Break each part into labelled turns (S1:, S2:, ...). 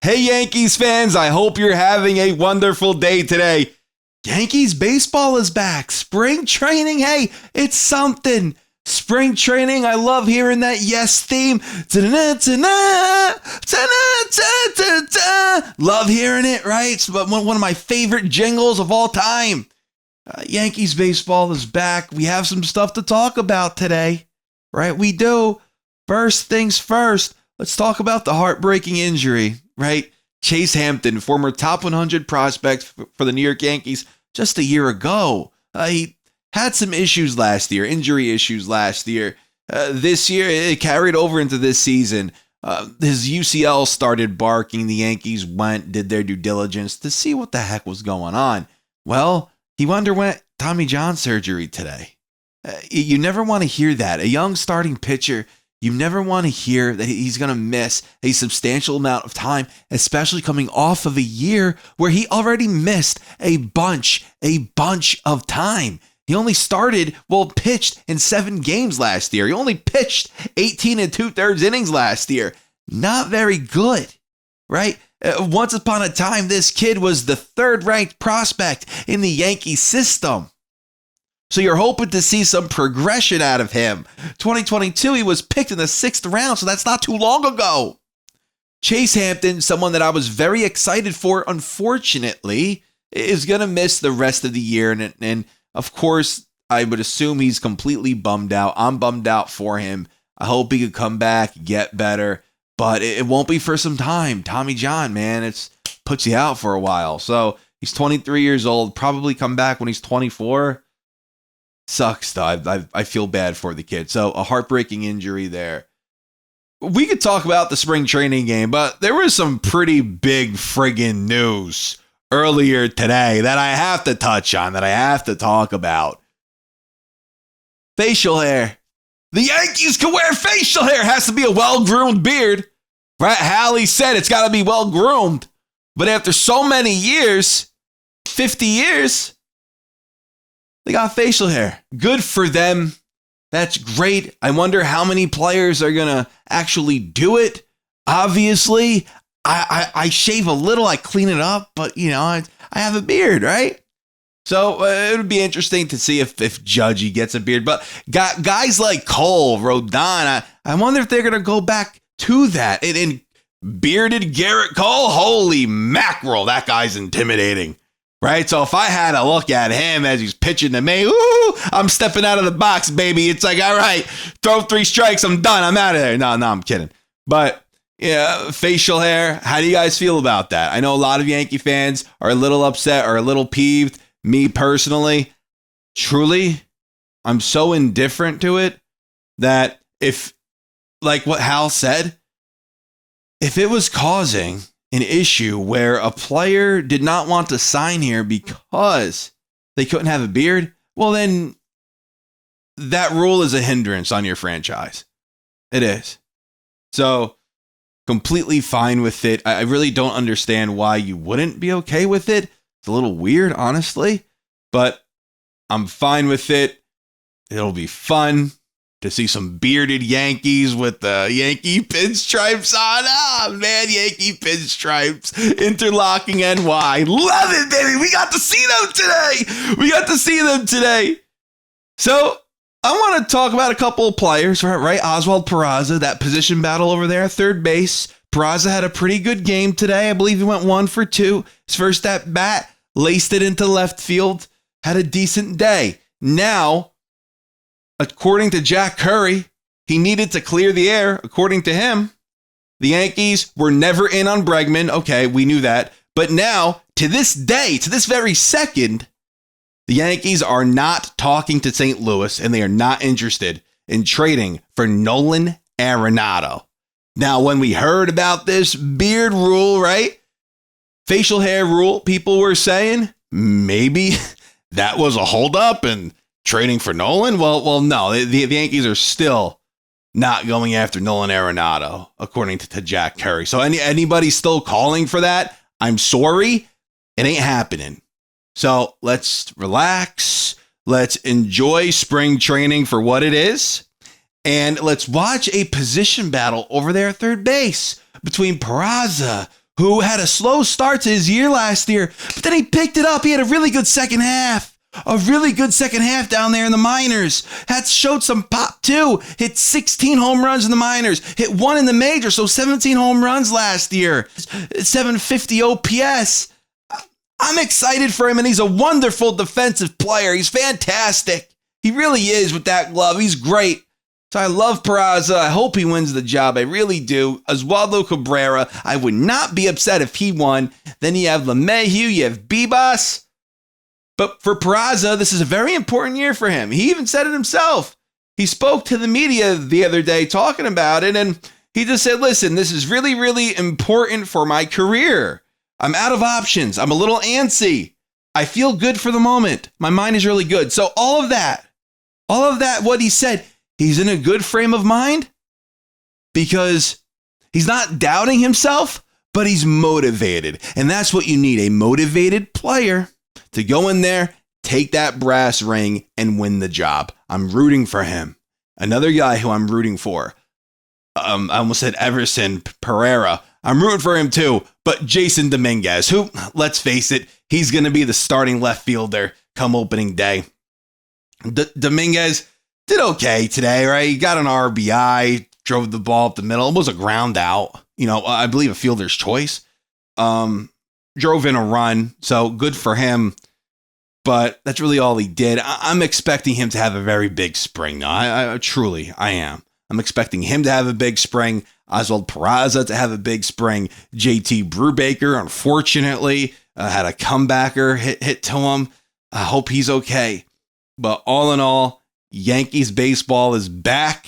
S1: Hey, Yankees fans, I hope you're having a wonderful day today. Yankees baseball is back. Spring training, hey, it's something. Spring training, I love hearing that yes theme. Love hearing it, right? It's one of my favorite jingles of all time. Yankees baseball is back. We have some stuff to talk about today, right? We do. First things first, let's talk about the heartbreaking injury, right? Chase Hampton, former top 100 prospect for the New York Yankees just a year ago. He had some issues last year, injury issues last year. This year, it carried over into this season. His UCL started barking. The Yankees did their due diligence to see what the heck was going on. Well, he underwent Tommy John surgery today. You never want to hear that. A young starting pitcher, you never want to hear that he's going to miss a substantial amount of time, especially coming off of a year where he already missed a bunch of time. He only pitched in 7 games last year. He only pitched 18 2/3 innings last year. Not very good, right? Once upon a time, this kid was the 3rd-ranked prospect in the Yankee system. So you're hoping to see some progression out of him. 2022, he was picked in the 6th round, so that's not too long ago. Chase Hampton, someone that I was very excited for, unfortunately, is going to miss the rest of the year. And of course, I would assume he's completely bummed out. I'm bummed out for him. I hope he could come back, get better, but it won't be for some time. Tommy John, man, it puts you out for a while. So he's 23 years old, probably come back when he's 24. Sucks, though. I feel bad for the kid. So a heartbreaking injury there. We could talk about the spring training game, but there was some pretty big friggin' news earlier today that I have to touch on, that I have to talk about. Facial hair. The Yankees can wear facial hair. It has to be a well-groomed beard. Right? Hallie said it's got to be well-groomed. But after so many years, 50 years, they got facial hair. Good for them. That's great. I wonder how many players are going to actually do it. Obviously, I shave a little, I clean it up, but, I have a beard, right? So it would be interesting to see if Judgy gets a beard. But guys like Cole, Rodon, I wonder if they're going to go back to that. And bearded Garrett Cole, holy mackerel, that guy's intimidating. Right? So if I had to look at him as he's pitching to me, I'm stepping out of the box, baby. It's like, all right, throw 3 strikes, I'm done, I'm out of there. No, I'm kidding. But yeah, facial hair, how do you guys feel about that? I know a lot of Yankee fans are a little upset or a little peeved. Me personally, truly, I'm so indifferent to it that if, like what Hal said, if it was causing an issue where a player did not want to sign here because they couldn't have a beard, well, then that rule is a hindrance on your franchise. It is. So completely fine with it. I really don't understand why you wouldn't be okay with it. It's a little weird, honestly, but I'm fine with it. It'll be fun to see some bearded Yankees with the Yankee pinstripes on. Oh, man, Yankee pinstripes. Interlocking NY. Love it, baby. We got to see them today. So I want to talk about a couple of players, right? Oswald Peraza, that position battle over there, 3rd base. Peraza had a pretty good game today. I believe he went 1 for 2. His first at bat, laced it into left field, had a decent day. Now, according to Jack Curry, he needed to clear the air. According to him, the Yankees were never in on Bregman. Okay, we knew that. But now, to this day, to this very second, the Yankees are not talking to St. Louis, and they are not interested in trading for Nolan Arenado. Now, when we heard about this beard rule, right? Facial hair rule, people were saying maybe that was a holdup and trading for Nolan? Well, no, the Yankees are still not going after Nolan Arenado, according to Jack Curry. So anybody still calling for that, I'm sorry, it ain't happening. So let's relax. Let's enjoy spring training for what it is. And let's watch a position battle over there at 3rd base between Peraza, who had a slow start to his year last year, but then he picked it up. He had a really good second half. A really good second half down there in the minors. Had showed some pop too. Hit 16 home runs in the minors. Hit 1 in the major, so 17 home runs last year. 750 OPS. I'm excited for him, and he's a wonderful defensive player. He's fantastic. He really is with that glove. He's great. So I love Peraza. I hope he wins the job. I really do. Oswaldo Cabrera, I would not be upset if he won. Then you have LeMahieu, you have Bibas. But for Peraza, this is a very important year for him. He even said it himself. He spoke to the media the other day talking about it, and he just said, listen, this is really, really important for my career. I'm out of options. I'm a little antsy. I feel good for the moment. My mind is really good. So all of that, what he said, he's in a good frame of mind because he's not doubting himself, but he's motivated. And that's what you need, a motivated player to go in there, take that brass ring, and win the job. I'm rooting for him. Another guy who I'm rooting for, I almost said Everson Pereira. I'm rooting for him too, but Jason Dominguez, who, let's face it, he's going to be the starting left fielder come opening day. Dominguez did okay today, right? He got an RBI, drove the ball up the middle. It was a ground out. I believe a fielder's choice. Drove in a run, so good for him. But that's really all he did. I'm expecting him to have a very big spring. No, I truly am. I'm expecting him to have a big spring. Oswald Peraza to have a big spring. JT Brubaker, unfortunately, had a comebacker hit to him. I hope he's okay. But all in all, Yankees baseball is back.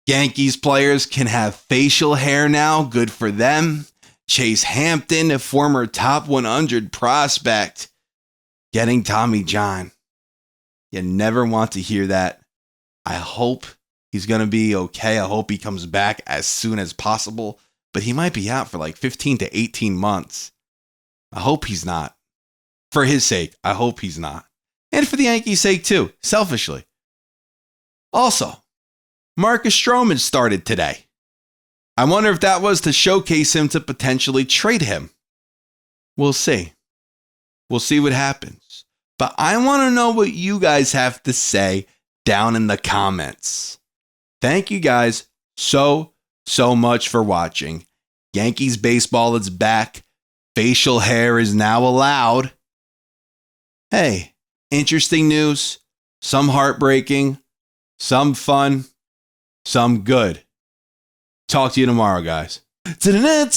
S1: Yankees players can have facial hair now. Good for them. Chase Hampton, a former top 100 prospect, getting Tommy John. You never want to hear that. I hope he's going to be okay. I hope he comes back as soon as possible. But he might be out for like 15 to 18 months. I hope he's not. For his sake, I hope he's not. And for the Yankees' sake too, selfishly. Also, Marcus Stroman started today. I wonder if that was to showcase him to potentially trade him. We'll see. We'll see what happens. But I want to know what you guys have to say down in the comments. Thank you guys so much for watching. Yankees baseball is back. Facial hair is now allowed. Hey, interesting news. Some heartbreaking. Some fun. Some good. Talk to you tomorrow, guys. Tonight.